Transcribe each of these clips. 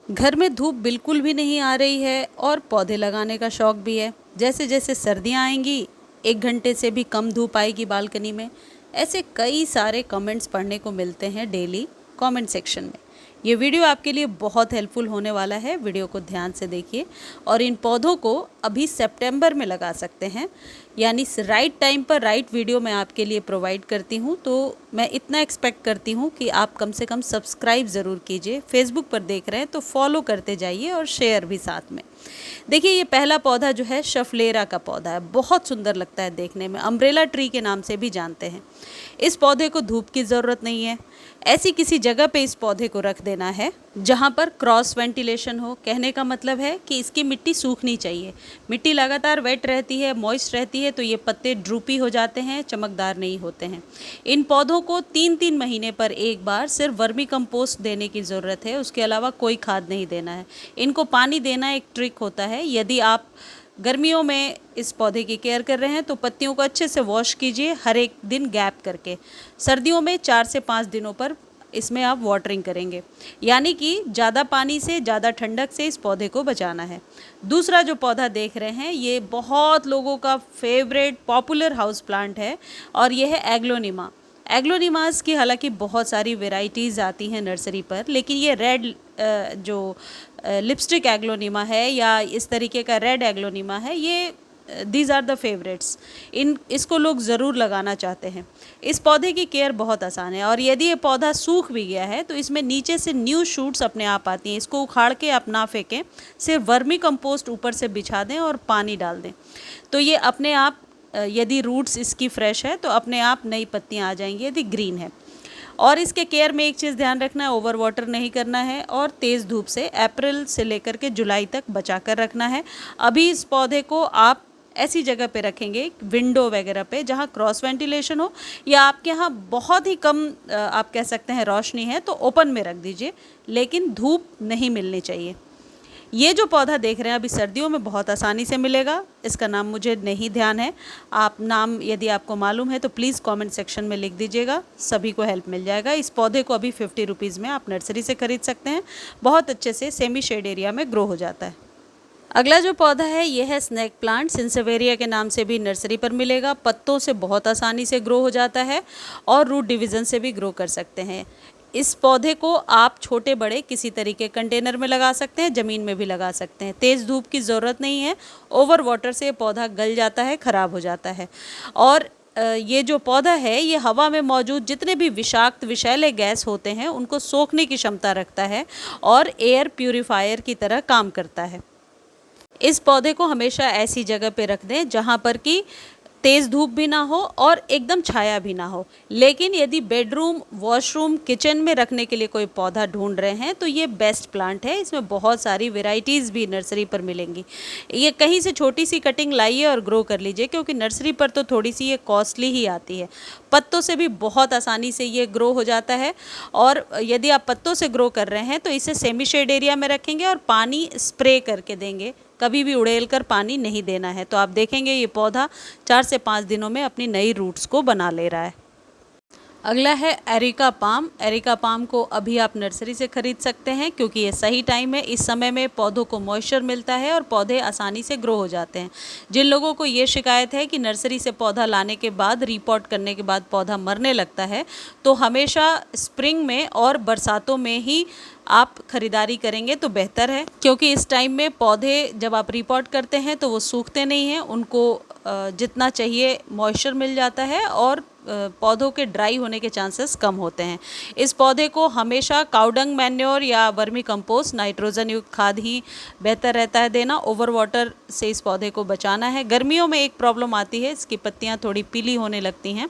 घर में धूप बिल्कुल भी नहीं आ रही है और पौधे लगाने का शौक भी है। जैसे जैसे सर्दियाँ आएंगी 1 घंटे से भी कम धूप आएगी बालकनी में। ऐसे कई सारे कमेंट्स पढ़ने को मिलते हैं डेली कमेंट सेक्शन में। ये वीडियो आपके लिए बहुत हेल्पफुल होने वाला है। वीडियो को ध्यान से देखिए और इन पौधों को अभी सितंबर में लगा सकते हैं, यानी राइट टाइम पर राइट वीडियो मैं आपके लिए प्रोवाइड करती हूँ। तो मैं इतना एक्सपेक्ट करती हूँ कि आप कम से कम सब्सक्राइब ज़रूर कीजिए। फेसबुक पर देख रहे हैं तो फॉलो करते जाइए और शेयर भी साथ में। देखिए, ये पहला पौधा जो है शफलेरा का पौधा है। बहुत सुंदर लगता है देखने में, अम्ब्रेला ट्री के नाम से भी जानते हैं। इस पौधे को धूप की ज़रूरत नहीं है। ऐसी किसी जगह पे इस पौधे को रख देना है जहाँ पर क्रॉस वेंटिलेशन हो। कहने का मतलब है कि इसकी मिट्टी सूखनी चाहिए। मिट्टी लगातार वेट रहती है, मॉइस्ट रहती है, तो ये पत्ते ड्रूपी हो जाते हैं, चमकदार नहीं होते हैं। इन पौधों को 3-3 महीने पर एक बार सिर्फ वर्मी कंपोस्ट देने की ज़रूरत है। उसके अलावा कोई खाद नहीं देना है। इनको पानी देना एक ट्रिक होता है। यदि आप गर्मियों में इस पौधे की केयर कर रहे हैं तो पत्तियों को अच्छे से वॉश कीजिए हर एक दिन गैप करके। सर्दियों में 4 से 5 दिनों पर इसमें आप वाटरिंग करेंगे, यानी कि ज़्यादा पानी से, ज़्यादा ठंडक से इस पौधे को बचाना है। दूसरा जो पौधा देख रहे हैं ये बहुत लोगों का फेवरेट पॉपुलर हाउस प्लांट है और ये है एग्लोनिमा। एग्लोनिमास की हालांकि बहुत सारी वेराइटीज़ आती हैं नर्सरी पर, लेकिन ये रेड जो लिपस्टिक एग्लोनिमा है या इस तरीके का रेड एग्लोनिमा है, ये दीज आर द फेवरेट्स। इसको लोग ज़रूर लगाना चाहते हैं। इस पौधे की केयर बहुत आसान है और यदि ये पौधा सूख भी गया है तो इसमें नीचे से न्यू शूट्स अपने आप आती हैं। इसको उखाड़ के आप ना फेंकें, सिर्फ वर्मी कंपोस्ट ऊपर से बिछा दें और पानी डाल दें तो ये अपने आप, यदि रूट्स इसकी फ्रेश है तो अपने आप नई पत्तियाँ आ जाएंगी यदि ग्रीन है। और इसके केयर में एक चीज़ ध्यान रखना है, ओवर वाटर नहीं करना है और तेज़ धूप से अप्रैल से लेकर के जुलाई तक बचा कर रखना है। अभी इस पौधे को आप ऐसी जगह पे रखेंगे, विंडो वगैरह पे, जहाँ क्रॉस वेंटिलेशन हो, या आपके यहाँ बहुत ही कम आप कह सकते हैं रोशनी है तो ओपन में रख दीजिए, लेकिन धूप नहीं मिलनी चाहिए। ये जो पौधा देख रहे हैं अभी सर्दियों में बहुत आसानी से मिलेगा। इसका नाम मुझे नहीं ध्यान है। आप नाम यदि आपको मालूम है तो प्लीज़ कमेंट सेक्शन में लिख दीजिएगा, सभी को हेल्प मिल जाएगा। इस पौधे को अभी 50 रुपीज़ में आप नर्सरी से ख़रीद सकते हैं। बहुत अच्छे से सेमी शेड एरिया में ग्रो हो जाता है। अगला जो पौधा है ये है स्नैक प्लांट। सिंसेवेरिया के नाम से भी नर्सरी पर मिलेगा। पत्तों से बहुत आसानी से ग्रो हो जाता है और रूट डिवीज़न से भी ग्रो कर सकते हैं। इस पौधे को आप छोटे बड़े किसी तरीके कंटेनर में लगा सकते हैं, ज़मीन में भी लगा सकते हैं। तेज़ धूप की ज़रूरत नहीं है। ओवर वाटर से पौधा गल जाता है, ख़राब हो जाता है। और ये जो पौधा है ये हवा में मौजूद जितने भी विषाक्त विषैले गैस होते हैं उनको सोखने की क्षमता रखता है और एयर प्यूरिफायर की तरह काम करता है। इस पौधे को हमेशा ऐसी जगह पे रख दें जहाँ पर कि तेज़ धूप भी ना हो और एकदम छाया भी ना हो। लेकिन यदि बेडरूम, वॉशरूम, किचन में रखने के लिए कोई पौधा ढूंढ रहे हैं तो ये बेस्ट प्लांट है। इसमें बहुत सारी वेराइटीज़ भी नर्सरी पर मिलेंगी। ये कहीं से छोटी सी कटिंग लाइए और ग्रो कर लीजिए, क्योंकि नर्सरी पर तो थोड़ी सी ये कॉस्टली ही आती है। पत्तों से भी बहुत आसानी से ये ग्रो हो जाता है। और यदि आप पत्तों से ग्रो कर रहे हैं तो इसे सेमी शेड एरिया में रखेंगे और पानी स्प्रे करके देंगे, कभी भी उड़ेल कर पानी नहीं देना है। तो आप देखेंगे ये पौधा 4 से 5 दिनों में अपनी नई रूट्स को बना ले रहा है। अगला है एरिका पाम। एरिका पाम को अभी आप नर्सरी से ख़रीद सकते हैं क्योंकि ये सही टाइम है। इस समय में पौधों को मॉइस्चर मिलता है और पौधे आसानी से ग्रो हो जाते हैं। जिन लोगों को ये शिकायत है कि नर्सरी से पौधा लाने के बाद, रिपॉट करने के बाद पौधा मरने लगता है, तो हमेशा स्प्रिंग में और बरसातों में ही आप ख़रीदारी करेंगे तो बेहतर है, क्योंकि इस टाइम में पौधे जब आप रिपॉट करते हैं तो वो सूखते नहीं हैं। उनको जितना चाहिए मॉइस्चर मिल जाता है और पौधों के ड्राई होने के चांसेस कम होते हैं। इस पौधे को हमेशा काउडंग मैन्योर या वर्मी कंपोस्ट, नाइट्रोजन युक्त खाद ही बेहतर रहता है देना। ओवर वाटर से इस पौधे को बचाना है। गर्मियों में एक प्रॉब्लम आती है, इसकी पत्तियां थोड़ी पीली होने लगती हैं,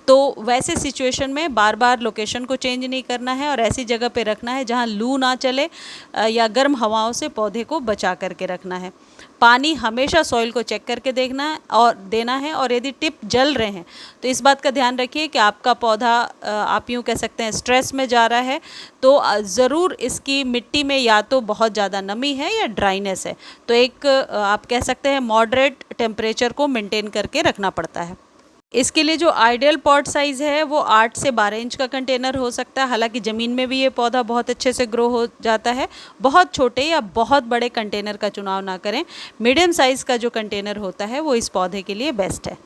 तो वैसे सिचुएशन में बार बार लोकेशन को चेंज नहीं करना है और ऐसी जगह पे रखना है जहां लू ना चले या गर्म हवाओं से पौधे को बचा करके रखना है। पानी हमेशा सॉइल को चेक करके देखना है और देना है। और यदि टिप जल रहे हैं तो इस बात का ध्यान रखिए कि आपका पौधा, आप यूँ कह सकते हैं, स्ट्रेस में जा रहा है, तो ज़रूर इसकी मिट्टी में या तो बहुत ज़्यादा नमी है या ड्राइनेस है। तो एक आप कह सकते हैं मॉडरेट टेम्परेचर को मेंटेन करके रखना पड़ता है। इसके लिए जो आइडियल पॉट साइज़ है वो 8 से 12 इंच का कंटेनर हो सकता है। हालांकि ज़मीन में भी ये पौधा बहुत अच्छे से ग्रो हो जाता है। बहुत छोटे या बहुत बड़े कंटेनर का चुनाव ना करें। मीडियम साइज़ का जो कंटेनर होता है वो इस पौधे के लिए बेस्ट है।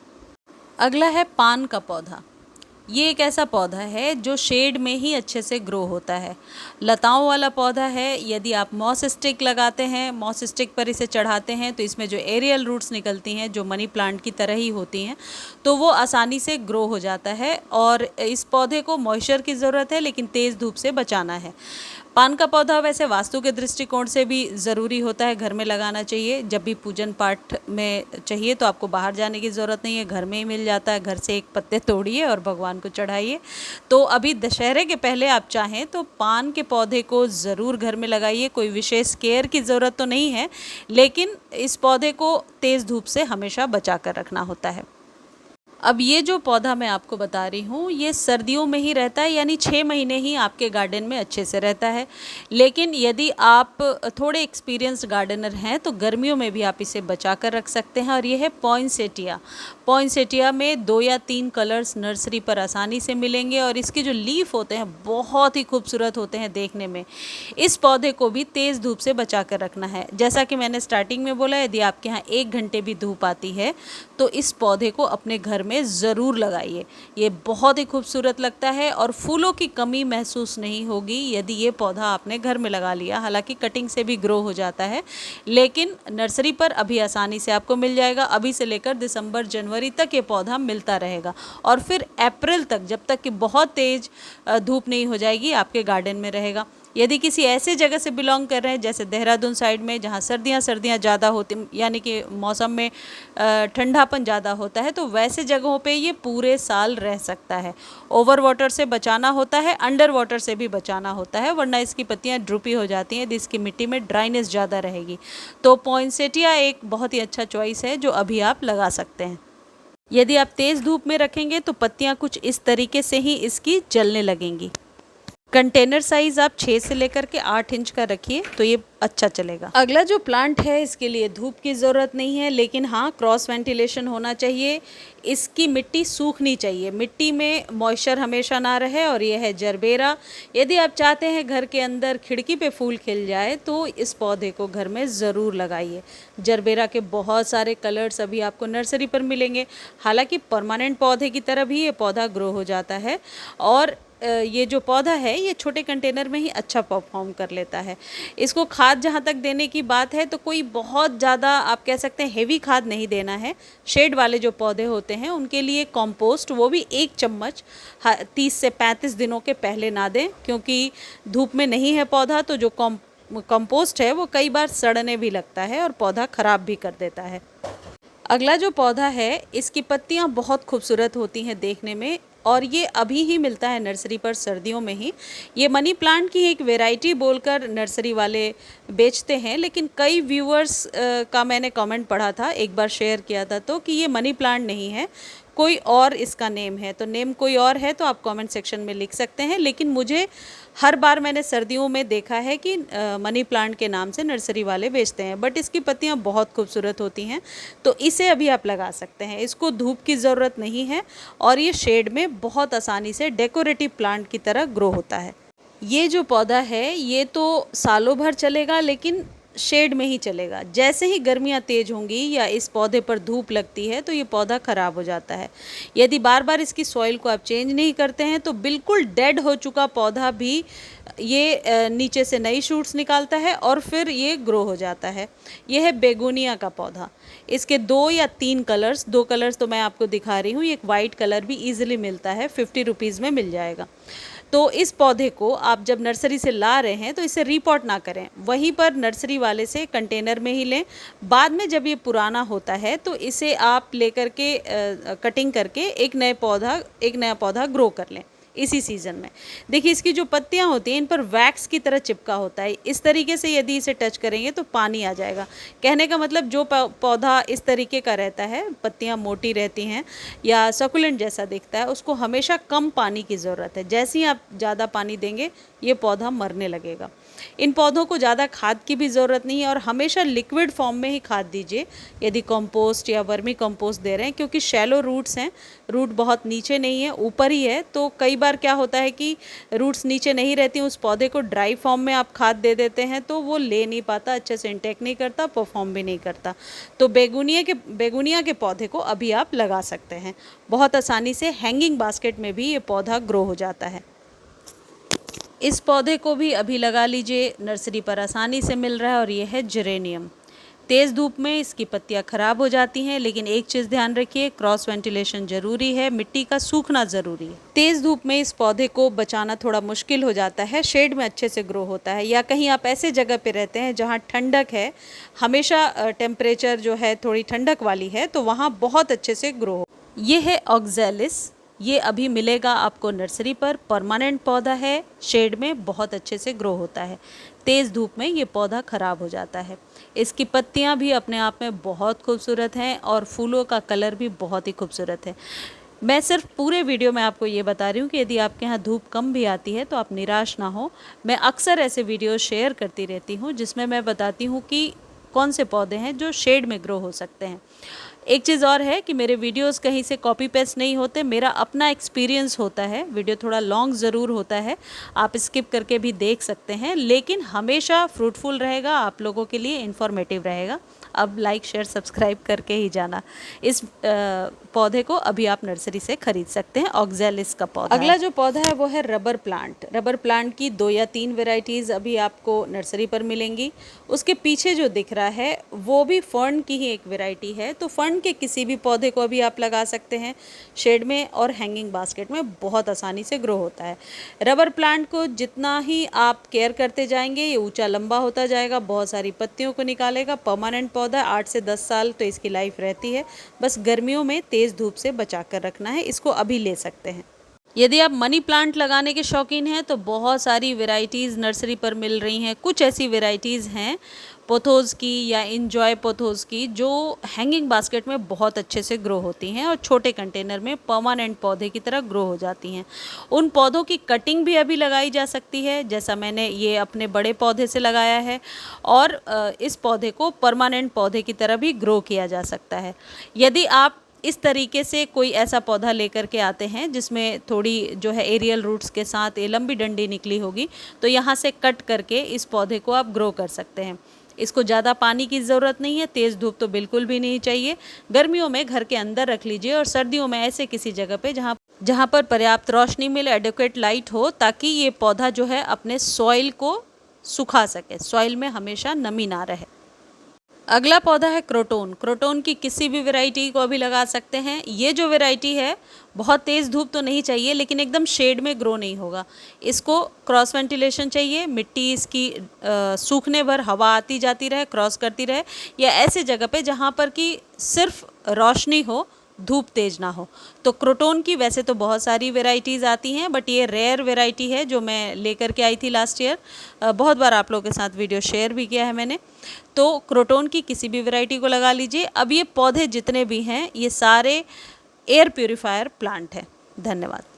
अगला है पान का पौधा। ये एक ऐसा पौधा है जो शेड में ही अच्छे से ग्रो होता है। लताओं वाला पौधा है। यदि आप मॉस स्टिक लगाते हैं, मॉस स्टिक पर इसे चढ़ाते हैं तो इसमें जो एरियल रूट्स निकलती हैं जो मनी प्लांट की तरह ही होती हैं, तो वो आसानी से ग्रो हो जाता है। और इस पौधे को मॉइस्चर की ज़रूरत है, लेकिन तेज़ धूप से बचाना है। पान का पौधा वैसे वास्तु के दृष्टिकोण से भी ज़रूरी होता है, घर में लगाना चाहिए। जब भी पूजन पाठ में चाहिए तो आपको बाहर जाने की ज़रूरत नहीं है, घर में ही मिल जाता है। घर से एक पत्ते तोड़िए और भगवान को चढ़ाइए। तो अभी दशहरे के पहले आप चाहें तो पान के पौधे को ज़रूर घर में लगाइए। कोई विशेष केयर की ज़रूरत तो नहीं है, लेकिन इस पौधे को तेज़ धूप से हमेशा बचा कर रखना होता है। अब ये जो पौधा मैं आपको बता रही हूँ ये सर्दियों में ही रहता है, यानी 6 महीने ही आपके गार्डन में अच्छे से रहता है। लेकिन यदि आप थोड़े एक्सपीरियंस्ड गार्डनर हैं तो गर्मियों में भी आप इसे बचा कर रख सकते हैं। और ये है पॉइंसेटिया। पॉइंसेटिया में 2 या 3 कलर्स नर्सरी पर आसानी से मिलेंगे और इसके जो लीफ होते हैं बहुत ही खूबसूरत होते हैं देखने में। इस पौधे को भी तेज़ धूप से बचा कर रखना है। जैसा कि मैंने स्टार्टिंग में बोला, यदि आपके यहाँ 1 घंटे भी धूप आती है तो इस पौधे को अपने घर में ज़रूर लगाइए। ये बहुत ही खूबसूरत लगता है और फूलों की कमी महसूस नहीं होगी यदि ये पौधा आपने घर में लगा लिया। हालांकि कटिंग से भी ग्रो हो जाता है, लेकिन नर्सरी पर अभी आसानी से आपको मिल जाएगा। अभी से लेकर दिसंबर जनवरी तक ये पौधा मिलता रहेगा और फिर अप्रैल तक, जब तक कि बहुत तेज़ धूप नहीं हो जाएगी, आपके गार्डन में रहेगा। यदि किसी ऐसे जगह से बिलोंग कर रहे हैं जैसे देहरादून साइड में, जहाँ सर्दियाँ ज़्यादा होती, यानी कि मौसम में ठंडापन ज़्यादा होता है, तो वैसे जगहों पे ये पूरे साल रह सकता है। ओवर वाटर से बचाना होता है, अंडर वाटर से भी बचाना होता है, वरना इसकी पत्तियाँ ड्रूपी हो जाती हैं, जिसकी मिट्टी में ड्राइनेस ज़्यादा रहेगी। तो पॉइंसेटिया एक बहुत ही अच्छा चॉइस है जो अभी आप लगा सकते हैं। यदि आप तेज़ धूप में रखेंगे तो पत्तियाँ कुछ इस तरीके से ही इसकी जलने लगेंगी। कंटेनर साइज़ आप 6 से लेकर के 8 इंच का रखिए तो ये अच्छा चलेगा। अगला जो प्लांट है इसके लिए धूप की ज़रूरत नहीं है, लेकिन हाँ क्रॉस वेंटिलेशन होना चाहिए। इसकी मिट्टी सूखनी चाहिए, मिट्टी में मॉइस्चर हमेशा ना रहे। और ये है जरबेरा। यदि आप चाहते हैं घर के अंदर खिड़की पे फूल खिल जाए तो इस पौधे को घर में ज़रूर लगाइए। जरबेरा के बहुत सारे कलर्स अभी आपको नर्सरी पर मिलेंगे। हालांकि परमानेंट पौधे की तरह भी ये पौधा ग्रो हो जाता है और ये जो पौधा है ये छोटे कंटेनर में ही अच्छा परफॉर्म कर लेता है। इसको खाद जहाँ तक देने की बात है तो कोई बहुत ज़्यादा आप कह सकते हैं हेवी खाद नहीं देना है। शेड वाले जो पौधे होते हैं उनके लिए कंपोस्ट, वो भी 1 चम्मच 30 से 35 दिनों के पहले ना दें, क्योंकि धूप में नहीं है पौधा तो जो कंपोस्ट है वो कई बार सड़ने भी लगता है और पौधा ख़राब भी कर देता है। अगला जो पौधा है इसकी पत्तियां बहुत खूबसूरत होती हैं देखने में और ये अभी ही मिलता है नर्सरी पर सर्दियों में ही। ये मनी प्लांट की एक वैरायटी बोलकर नर्सरी वाले बेचते हैं, लेकिन कई व्यूअर्स का मैंने कमेंट पढ़ा था, एक बार शेयर किया था तो, कि ये मनी प्लांट नहीं है, कोई और इसका नेम है। तो नेम कोई और है तो आप कमेंट सेक्शन में लिख सकते हैं, लेकिन मुझे हर बार मैंने सर्दियों में देखा है कि मनी प्लांट के नाम से नर्सरी वाले बेचते हैं। बट इसकी पत्तियां बहुत खूबसूरत होती हैं तो इसे अभी आप लगा सकते हैं। इसको धूप की ज़रूरत नहीं है और ये शेड में बहुत आसानी से डेकोरेटिव प्लांट की तरह ग्रो होता है। ये जो पौधा है ये तो सालों भर चलेगा, लेकिन शेड में ही चलेगा। जैसे ही गर्मियाँ तेज़ होंगी या इस पौधे पर धूप लगती है तो ये पौधा ख़राब हो जाता है। यदि बार बार इसकी सॉइल को आप चेंज नहीं करते हैं तो बिल्कुल डेड हो चुका पौधा भी ये नीचे से नई शूट्स निकालता है और फिर ये ग्रो हो जाता है। ये है बेगोनिया का पौधा। इसके 2 या 3 कलर्स, 2 कलर्स तो मैं आपको दिखा रही हूँ, एक वाइट कलर भी ईजिली मिलता है, 50 रुपीज़ में मिल जाएगा। तो इस पौधे को आप जब नर्सरी से ला रहे हैं तो इसे रीपॉट ना करें, वहीं पर नर्सरी वाले से कंटेनर में ही लें। बाद में जब ये पुराना होता है तो इसे आप लेकर के कटिंग करके एक नया पौधा ग्रो कर लें इसी सीज़न में। देखिए इसकी जो पत्तियां होती हैं इन पर वैक्स की तरह चिपका होता है। इस तरीके से यदि इसे टच करेंगे तो पानी आ जाएगा। कहने का मतलब जो पौधा इस तरीके का रहता है, पत्तियां मोटी रहती हैं या सकुलेंट जैसा दिखता है, उसको हमेशा कम पानी की ज़रूरत है। जैसे ही आप ज़्यादा पानी देंगे ये पौधा मरने लगेगा। इन पौधों को ज़्यादा खाद की भी ज़रूरत नहीं है और हमेशा लिक्विड फॉर्म में ही खाद दीजिए यदि कंपोस्ट या वर्मी कंपोस्ट दे रहे हैं, क्योंकि शैलो रूट्स हैं, रूट बहुत नीचे नहीं है, ऊपर ही है। तो कई बार क्या होता है कि रूट्स नीचे नहीं रहती, उस पौधे को ड्राई फॉर्म में आप खाद दे देते हैं तो वो ले नहीं पाता, अच्छे से इंटेक नहीं करता, परफॉर्म भी नहीं करता। तो बेगुनिया के पौधे को अभी आप लगा सकते हैं बहुत आसानी से। हैंगिंग बास्केट में भी ये पौधा ग्रो हो जाता है। इस पौधे को भी अभी लगा लीजिए, नर्सरी पर आसानी से मिल रहा है और ये है जेरेनियम। तेज़ धूप में इसकी पत्तियां खराब हो जाती हैं, लेकिन एक चीज़ ध्यान रखिए, क्रॉस वेंटिलेशन ज़रूरी है, मिट्टी का सूखना ज़रूरी है। तेज़ धूप में इस पौधे को बचाना थोड़ा मुश्किल हो जाता है, शेड में अच्छे से ग्रो होता है, या कहीं आप ऐसे जगह पे रहते हैं जहाँ ठंडक है, हमेशा टेम्परेचर जो है थोड़ी ठंडक वाली है, तो वहाँ बहुत अच्छे से ग्रो हो। ये है ऑक्जेलिस, ये अभी मिलेगा आपको नर्सरी पर, परमानेंट पौधा है, शेड में बहुत अच्छे से ग्रो होता है। तेज़ धूप में ये पौधा ख़राब हो जाता है। इसकी पत्तियां भी अपने आप में बहुत खूबसूरत हैं और फूलों का कलर भी बहुत ही खूबसूरत है। मैं सिर्फ पूरे वीडियो में आपको ये बता रही हूँ कि यदि आपके यहाँ धूप कम भी आती है तो आप निराश ना हो। मैं अक्सर ऐसे वीडियो शेयर करती रहती हूँ जिसमें मैं बताती हूँ कि कौन से पौधे हैं जो शेड में ग्रो हो सकते हैं। एक चीज़ और है कि मेरे वीडियोस कहीं से कॉपी पेस्ट नहीं होते, मेरा अपना एक्सपीरियंस होता है। वीडियो थोड़ा लॉन्ग ज़रूर होता है, आप स्किप करके भी देख सकते हैं, लेकिन हमेशा फ्रूटफुल रहेगा, आप लोगों के लिए इन्फॉर्मेटिव रहेगा। अब लाइक शेयर सब्सक्राइब करके ही जाना। इस पौधे को अभी आप नर्सरी से खरीद सकते हैं, ऑक्जेलिस का पौधा। अगला जो पौधा है वो है रबर प्लांट। रबर प्लांट की 2 या 3 वेराइटीज़ अभी आपको नर्सरी पर मिलेंगी। उसके पीछे जो दिख रहा है वो भी फर्न की ही एक वेराइटी है। तो फर्न के किसी भी पौधे को अभी आप लगा सकते हैं शेड में, और हैंगिंग बास्केट में बहुत आसानी से ग्रो होता है। रबर प्लांट को जितना ही आप केयर करते जाएंगे ये ऊंचा लंबा होता जाएगा, बहुत सारी पत्तियों को निकालेगा। परमानेंट पौधा, 8 से 10 साल तो इसकी लाइफ रहती है। बस गर्मियों में तेज़ धूप से बचा कर रखना है, इसको अभी ले सकते हैं। यदि आप मनी प्लांट लगाने के शौकीन हैं तो बहुत सारी वेराइटीज़ नर्सरी पर मिल रही हैं। कुछ ऐसी वेराइटीज़ हैं पोथोस की या इन्जॉय पोथोस की जो हैंगिंग बास्केट में बहुत अच्छे से ग्रो होती हैं और छोटे कंटेनर में परमानेंट पौधे की तरह ग्रो हो जाती हैं। उन पौधों की कटिंग भी अभी लगाई जा सकती है, जैसा मैंने ये अपने बड़े पौधे से लगाया है, और इस पौधे को परमानेंट पौधे की तरह भी ग्रो किया जा सकता है। यदि आप इस तरीके से कोई ऐसा पौधा लेकर के आते हैं जिसमें थोड़ी जो है एरियल रूट्स के साथ ये लंबी डंडी निकली होगी, तो यहाँ से कट करके इस पौधे को आप ग्रो कर सकते हैं। इसको ज़्यादा पानी की ज़रूरत नहीं है, तेज़ धूप तो बिल्कुल भी नहीं चाहिए। गर्मियों में घर के अंदर रख लीजिए और सर्दियों में ऐसे किसी जगह पे जहाँ पर पर्याप्त रोशनी मिले, एडिक्वेट लाइट हो, ताकि ये पौधा जो है अपने सॉइल को सुखा सके, सॉइल में हमेशा नमी ना रहे। अगला पौधा है क्रोटोन। क्रोटोन की किसी भी वैरायटी को अभी लगा सकते हैं। ये जो वैरायटी है बहुत तेज़ धूप तो नहीं चाहिए, लेकिन एकदम शेड में ग्रो नहीं होगा। इसको क्रॉस वेंटिलेशन चाहिए, मिट्टी इसकी सूखने भर हवा आती जाती रहे, क्रॉस करती रहे, या ऐसे जगह पे जहाँ पर कि सिर्फ रोशनी हो, धूप तेज ना हो। तो क्रोटोन की वैसे तो बहुत सारी वेराइटीज़ आती हैं, बट ये रेयर वेराइटी है जो मैं लेकर के आई थी लास्ट ईयर। बहुत बार आप लोगों के साथ वीडियो शेयर भी किया है मैंने। तो क्रोटोन की किसी भी वेराइटी को लगा लीजिए। अब ये पौधे जितने भी हैं ये सारे एयर प्यूरीफायर प्लांट हैं। धन्यवाद।